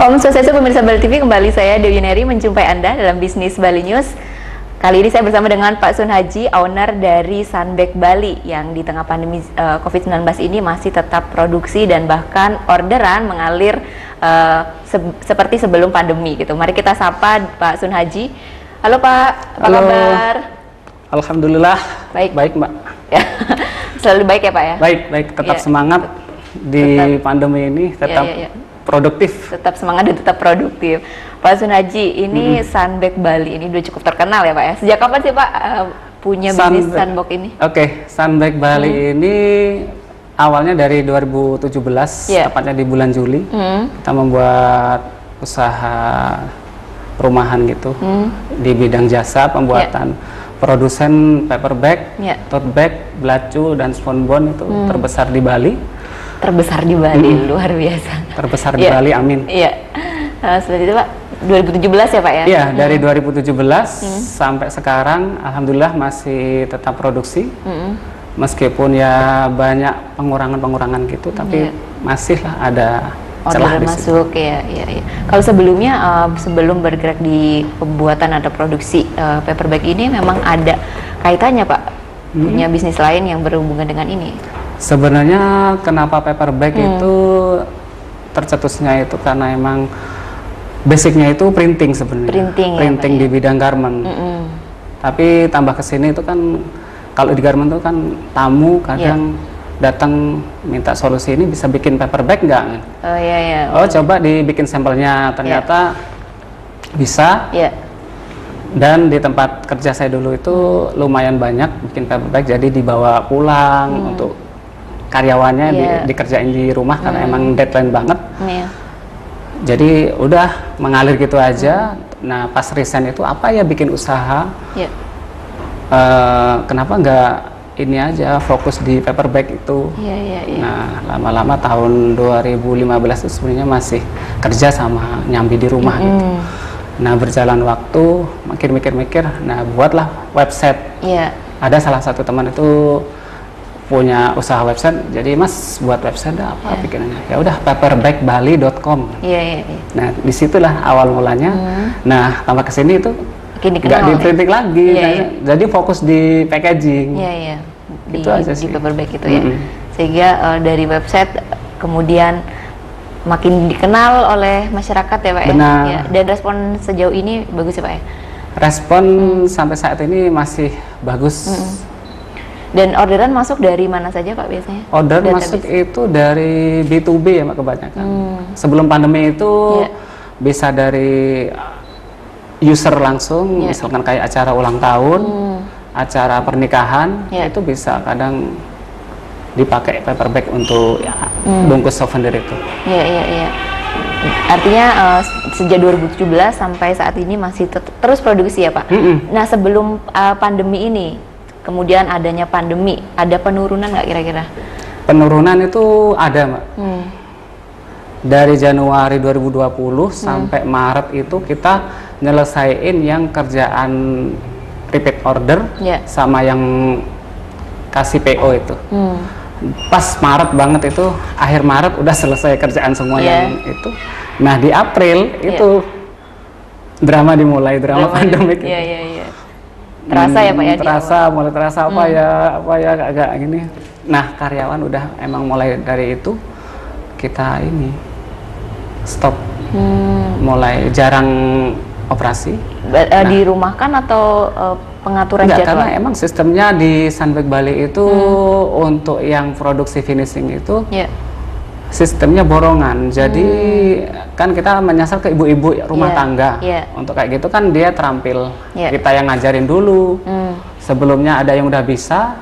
Om Swastiastu pemirsa Bali TV, kembali saya Dewi Neri menjumpai Anda dalam Bisnis Bali News. Kali ini saya bersama dengan Pak Sun Haji, owner dari Sunbag Bali yang di tengah pandemi COVID-19 ini masih tetap produksi dan bahkan orderan mengalir seperti sebelum pandemi gitu. Mari kita sapa Pak Sun Haji. Halo Pak, apa kabar? Alhamdulillah, baik Mbak. Ya, selalu baik ya Pak ya? Baik, tetap semangat di pandemi ini, tetap produktif. Tetap semangat dan tetap produktif. Pak Sun Haji, ini Sunbag Bali ini udah cukup terkenal ya Pak ya? Sejak kapan sih Pak punya bisnis Sunbag ini? Oke, Sunbag Bali ini awalnya dari 2017, tepatnya di bulan Juli. Kita membuat usaha rumahan gitu, di bidang jasa pembuatan produsen paper bag, tote bag, belacu, dan spunbond itu terbesar di Bali. Terbesar di Bali, luar biasa. Terbesar di Bali, amin. Iya. Seperti itu Pak, 2017 ya Pak ya? Iya, dari 2017 sampai sekarang, alhamdulillah masih tetap produksi. Meskipun ya banyak pengurangan gitu, tapi masih lah ada celah order masuk ya. Kalau sebelumnya sebelum bergerak di pembuatan atau produksi paper bag ini memang ada kaitannya Pak, punya bisnis lain yang berhubungan dengan ini? Sebenarnya kenapa paper bag itu tercetusnya itu karena emang basicnya itu printing sebenarnya. Printing di bidang garment. Tapi tambah kesini itu kan kalau di garment itu kan tamu kadang datang minta solusi, ini bisa bikin paper bag nggak? Oh coba dibikin sampelnya, ternyata bisa. Dan di tempat kerja saya dulu itu lumayan banyak bikin paper bag, jadi dibawa pulang untuk karyawannya dikerjain di rumah karena emang deadline banget. Jadi udah mengalir gitu aja. Nah pas resign itu apa ya bikin usaha, kenapa nggak ini aja fokus di paper bag itu. Nah lama-lama tahun 2015 itu sebenarnya masih kerja sama nyambi di rumah gitu. Nah berjalan waktu makin mikir-mikir, nah buatlah website. Ada salah satu teman itu punya usaha website, jadi Mas buat website apa bikinannya? Ya udah paperbagbali.com. Nah disitulah awal mulanya. Nah tambah kesini itu nggak di printing lagi, jadi fokus di packaging. Itu aja sih. Di paper bag itu ya. Sehingga dari website kemudian makin dikenal oleh masyarakat ya Pak ya. Dan respon sejauh ini bagus ya Pak ya. Respon sampai saat ini masih bagus. Dan orderan masuk dari mana saja Pak biasanya? Order masuk itu dari B2B ya Mbak kebanyakan. Sebelum pandemi itu bisa dari user langsung, misalkan kayak acara ulang tahun, acara pernikahan, itu bisa kadang dipakai paper bag untuk bungkus souvenir itu. Artinya sejak 2017 sampai saat ini masih terus produksi ya Pak? Nah sebelum pandemi ini, kemudian adanya pandemi, ada penurunan nggak kira-kira? Penurunan itu ada Mbak. Dari Januari 2020 sampai Maret itu kita nyelesain yang kerjaan repeat order sama yang kasih PO itu. Pas Maret banget itu, akhir Maret udah selesai kerjaan semua yang itu. Nah di April itu drama dimulai, drama pandemik. Terasa ya Pak ya? Mulai terasa apa ya agak gini. Nah karyawan udah emang mulai dari itu kita ini stop, mulai jarang operasi. Dirumahkan atau pengaturan jadwal? Karena emang sistemnya di Sunbag Bali itu untuk yang produksi finishing itu sistemnya borongan. Jadi kan kita menyasar ke ibu-ibu rumah tangga. Untuk kayak gitu kan dia terampil. Kita yang ngajarin dulu. Sebelumnya ada yang udah bisa,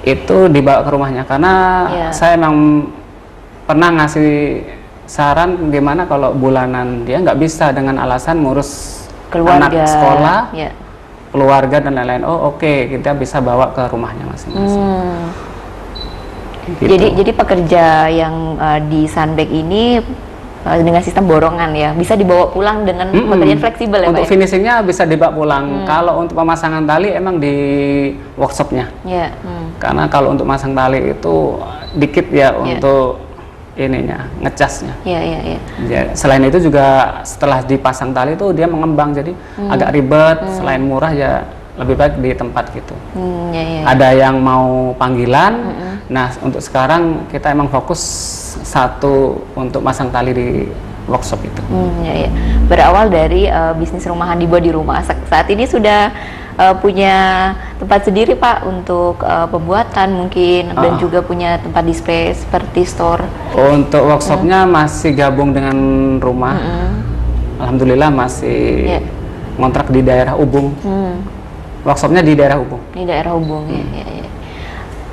itu dibawa ke rumahnya. Karena saya emang pernah ngasih saran gimana kalau bulanan dia nggak bisa dengan alasan ngurus keluarga, anak sekolah, keluarga dan lain-lain. Oh oke, kita bisa bawa ke rumahnya masing-masing. Gitu. Jadi pekerja yang di Sunbag ini dengan sistem borongan ya, bisa dibawa pulang dengan pekerjaan fleksibel ya Pak? Untuk finishingnya bisa dibawa pulang. Kalau untuk pemasangan tali emang di workshopnya. Karena kalau untuk masang tali itu dikit ya untuk ininya, ngecasnya. Iya. Ya, selain itu juga setelah dipasang tali itu dia mengembang, jadi agak ribet. Selain murah ya lebih baik di tempat gitu. Iya. Ada yang mau panggilan. Nah, untuk sekarang kita emang fokus satu untuk masang tali di workshop itu. Iya. Berawal dari bisnis rumahan dibuat di rumah. Saat ini sudah punya tempat sendiri Pak untuk pembuatan mungkin dan juga punya tempat display seperti store. Untuk workshopnya masih gabung dengan rumah. Alhamdulillah masih ngontrak di daerah Ubung. Workshopnya di daerah Ubung. Di daerah Ubung ya.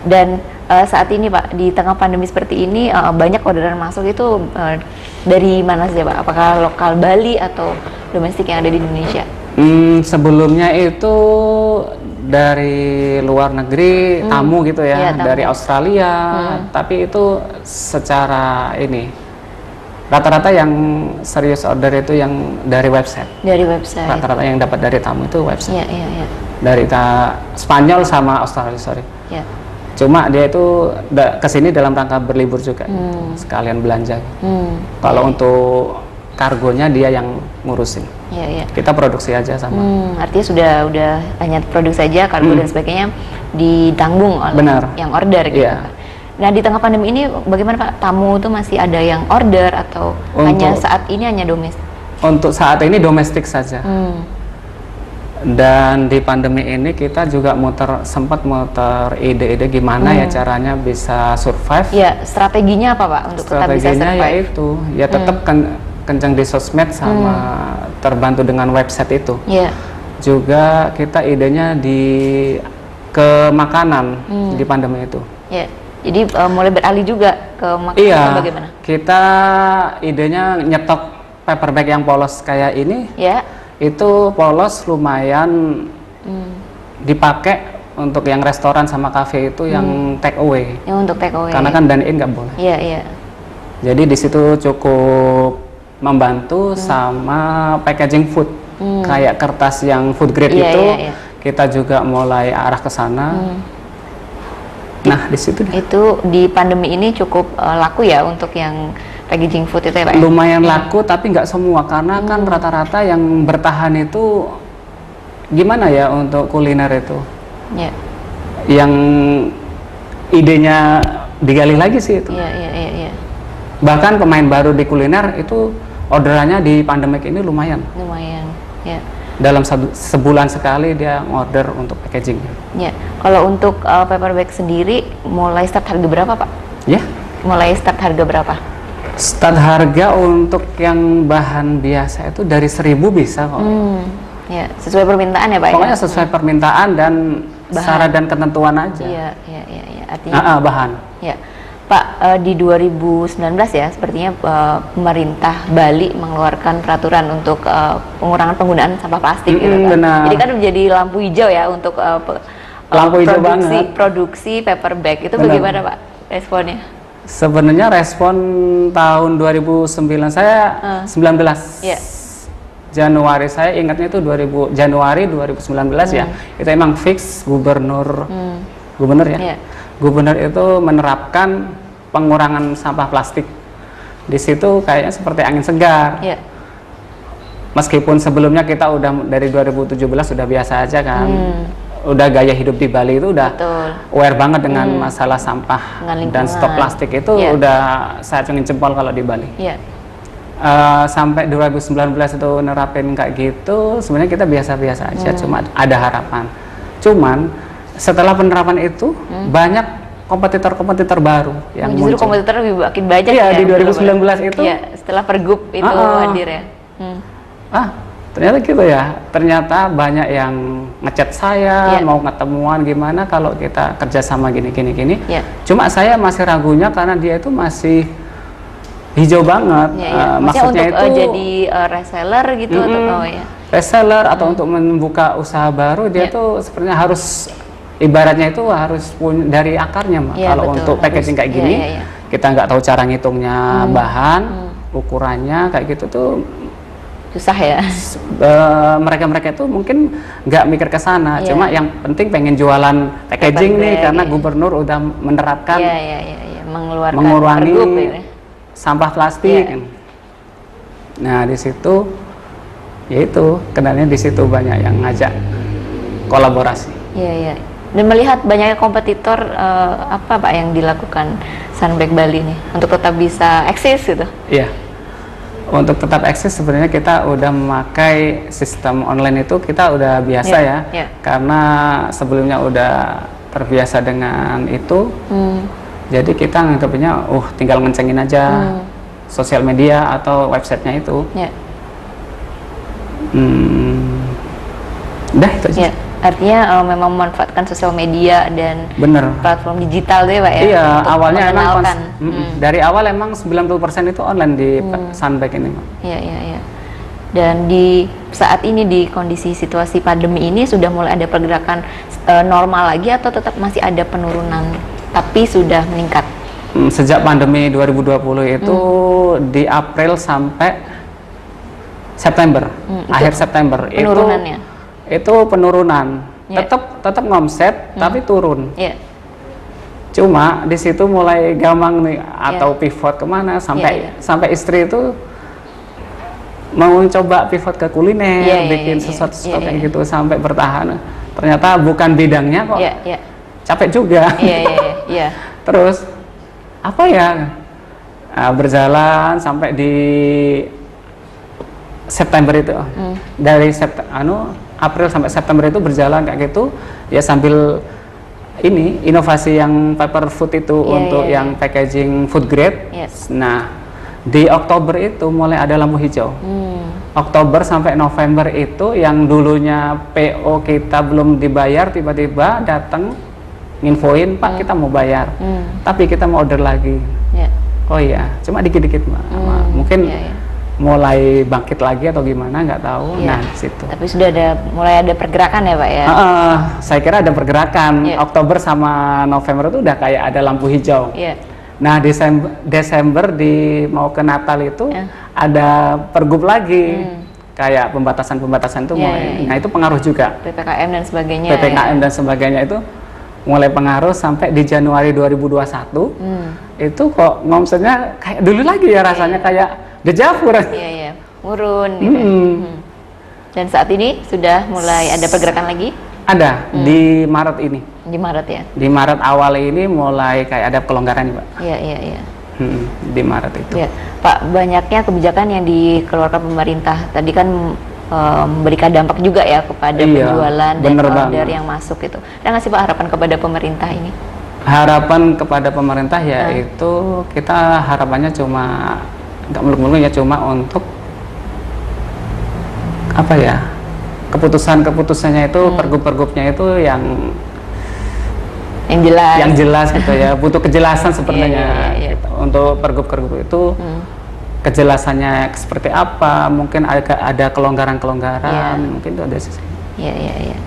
Dan saat ini Pak, di tengah pandemi seperti ini banyak orderan masuk itu dari mana saja Pak? Apakah lokal Bali atau domestik yang ada di Indonesia? Sebelumnya itu dari luar negeri, tamu gitu ya, tamu. Dari Australia, tapi itu secara ini rata-rata yang serius order itu yang dari website. Dari website. Rata-rata yang dapat dari tamu itu website. Iya. Dari Spanyol sama Australia, sorry. Iya. Cuma dia itu kesini dalam rangka berlibur juga, sekalian belanja. Kalau untuk kargonya dia yang ngurusin. Iya. Kita produksi aja sama. Artinya udah hanya produksi saja, kargo dan sebagainya ditanggung oleh yang order gitu. Iya. Nah, di tengah pandemi ini bagaimana Pak? Tamu itu masih ada yang order atau hanya saat ini hanya domestik? Untuk saat ini domestik saja. Dan di pandemi ini kita juga sempat muter ide-ide gimana ya caranya bisa survive. Ya, strateginya apa Pak untuk tetap bisa survive? Strateginya yaitu ya tetap kencang di sosmed sama terbantu dengan website itu. Yeah. Juga kita idenya ke makanan di pandemi itu. Yeah. Jadi mulai beralih juga ke makanan atau bagaimana? Kita idenya nyetok paper bag yang polos kayak ini. Yeah. Itu polos lumayan dipakai untuk yang restoran sama kafe itu yang take away. Yang untuk take away. Karena kan dine in nggak boleh. Iya. Jadi di situ cukup membantu sama packaging food. Kayak kertas yang food grade itu kita juga mulai arah ke sana. Nah, di situ itu di pandemi ini cukup laku ya untuk yang packaging food itu ya Pak? Lumayan laku, tapi nggak semua karena kan rata-rata yang bertahan itu gimana ya untuk kuliner itu? Yang idenya digali lagi sih itu. Iya. Bahkan pemain baru di kuliner itu orderannya di pandemik ini lumayan. Ya. Dalam sebulan sekali dia order untuk packaging. Ya. Kalau untuk paper bag sendiri mulai start harga berapa Pak? Ya. Mulai start harga berapa? Start harga untuk yang bahan biasa itu dari 1.000 bisa kok. Ya, sesuai permintaan ya Pak? Pokoknya sesuai permintaan dan syarat dan ketentuan aja. Iya. Artinya bahan. Ya. Pak, di 2019 ya, sepertinya pemerintah Bali mengeluarkan peraturan untuk pengurangan penggunaan sampah plastik gitu kan. Benar. Jadi kan menjadi lampu hijau ya untuk lampu hijau produksi paper bag. Itu bagaimana Pak responnya? Sebenarnya respon tahun 2009 saya 19 Januari, saya ingatnya itu Januari 2019 ya. Itu emang fix gubernur ya. Gubernur itu menerapkan pengurangan sampah plastik. Di situ kayaknya seperti angin segar. Meskipun sebelumnya kita udah dari 2017 sudah biasa aja kan. Udah gaya hidup di Bali itu udah aware banget dengan masalah sampah dan stok plastik itu udah saya acungin jempol kalau di Bali. Sampai 2019 itu nerapin kayak gitu, sebenarnya kita biasa-biasa aja, cuma ada harapan. Cuman setelah penerapan itu banyak kompetitor-kompetitor baru yang justru muncul. Kompetitor lebih makin banyak ya di 2019 itu. Setelah Pergub itu hadir ya. Ternyata gitu ya, ternyata banyak yang ngechat saya mau ketemuan gimana kalau kita kerjasama gini. Cuma saya masih ragunya karena dia itu masih hijau banget. Maksudnya untuk itu jadi reseller gitu atau reseller atau untuk membuka usaha baru dia tuh sebenarnya harus ibaratnya itu harus punya dari akarnya kalau betul, untuk packaging kayak gini kita nggak tahu cara ngitungnya bahan ukurannya kayak gitu tuh susah ya. Mereka itu mungkin nggak mikir ke sana, cuma yang penting pengen jualan packaging nih karena gubernur udah menerapkan mengurangi sampah plastik. Nah di situ, yaitu kenalnya di situ banyak yang ngajak kolaborasi. Iya. Dan melihat banyaknya kompetitor, apa Pak yang dilakukan Sunbake Bali nih untuk tetap bisa eksis gitu? Iya, untuk tetap eksis sebenarnya kita udah memakai sistem online itu, kita udah biasa karena sebelumnya udah terbiasa dengan itu. Jadi kita nganggapnya, tinggal ngencengin aja sosial media atau websitenya itu. Udah itu aja. Artinya memang memanfaatkan sosial media dan platform digital deh Pak ya? Iya, awalnya emang dari awal emang 90% itu online di Sunbake ini. Iya. Dan di saat ini di kondisi situasi pandemi ini sudah mulai ada pergerakan normal lagi atau tetap masih ada penurunan tapi sudah meningkat? Sejak pandemi 2020 itu di April sampai September, akhir September itu penurunan. Tetap ngomset tapi turun. Cuma di situ mulai gampang nih atau pivot kemana sampai istri itu mau coba pivot ke kuliner, bikin sesuatu kayak gitu sampai bertahan. Ternyata bukan bidangnya kok. Capek juga. Terus apa ya? Berjalan sampai di September itu. Dari April sampai September itu berjalan kayak gitu ya, sambil ini inovasi yang paper food itu untuk yang packaging food grade. Nah di Oktober itu mulai ada lampu hijau. Oktober sampai November itu yang dulunya PO kita belum dibayar, tiba-tiba datang nginfoin, Pak kita mau bayar tapi kita mau order lagi. Oh iya, cuma dikit-dikit mungkin mulai bangkit lagi atau gimana nggak tahu. Nah situ. Tapi sudah mulai ada pergerakan ya Pak ya? Saya kira ada pergerakan. Oktober sama November itu udah kayak ada lampu hijau. Nah Desember mau ke Natal itu ada pergub lagi, kayak pembatasan itu mulai. Nah itu pengaruh juga. PPKM dan sebagainya. Dan sebagainya itu mulai pengaruh sampai di Januari 2021 itu kok ngomsetnya kayak dulu lagi ya, rasanya kayak dejavu. Murun gitu. Dan saat ini sudah mulai ada pergerakan lagi? Ada, di Maret ini. Di Maret ya? Di Maret awal ini mulai kayak ada kelonggaran nih Pak. Iya. Di Maret itu. Pak, banyaknya kebijakan yang dikeluarkan pemerintah tadi kan memberikan dampak juga ya kepada penjualan dan order yang masuk itu. Dan ngasih Pak harapan kepada pemerintah ini? Harapan kepada pemerintah yaitu kita harapannya cuma nggak muluk-muluk ya, cuma untuk apa ya, keputusannya itu pergub-pergubnya itu yang jelas gitu ya, butuh kejelasan sepertinya. Gitu. Untuk pergub-pergub itu kejelasannya seperti apa, mungkin ada kelonggaran-kelonggaran, mungkin itu ada sisi. Iya.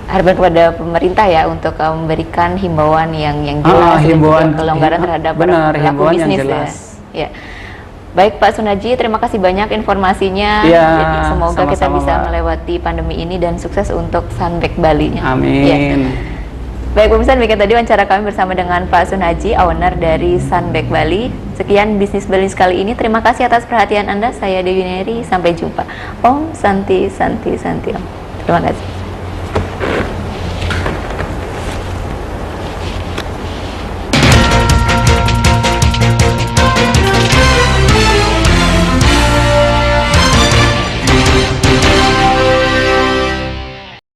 Harapan kepada pemerintah ya untuk memberikan himbauan yang jelas, himbauan kelonggaran terhadap pelaku bisnis yang jelas. Ya. Baik Pak Sunhaji, terima kasih banyak informasinya. Jadi semoga kita bisa melewati pandemi ini dan sukses untuk Sunbake Bali-nya. Amin. Baik pemirsa, demikian tadi wawancara kami bersama dengan Pak Sunhaji, owner dari Sunbake Bali. Sekian bisnis Bali kali ini. Terima kasih atas perhatian Anda. Saya Dewi Neri. Sampai jumpa. Om Santi Santi Santi Om. Terima kasih.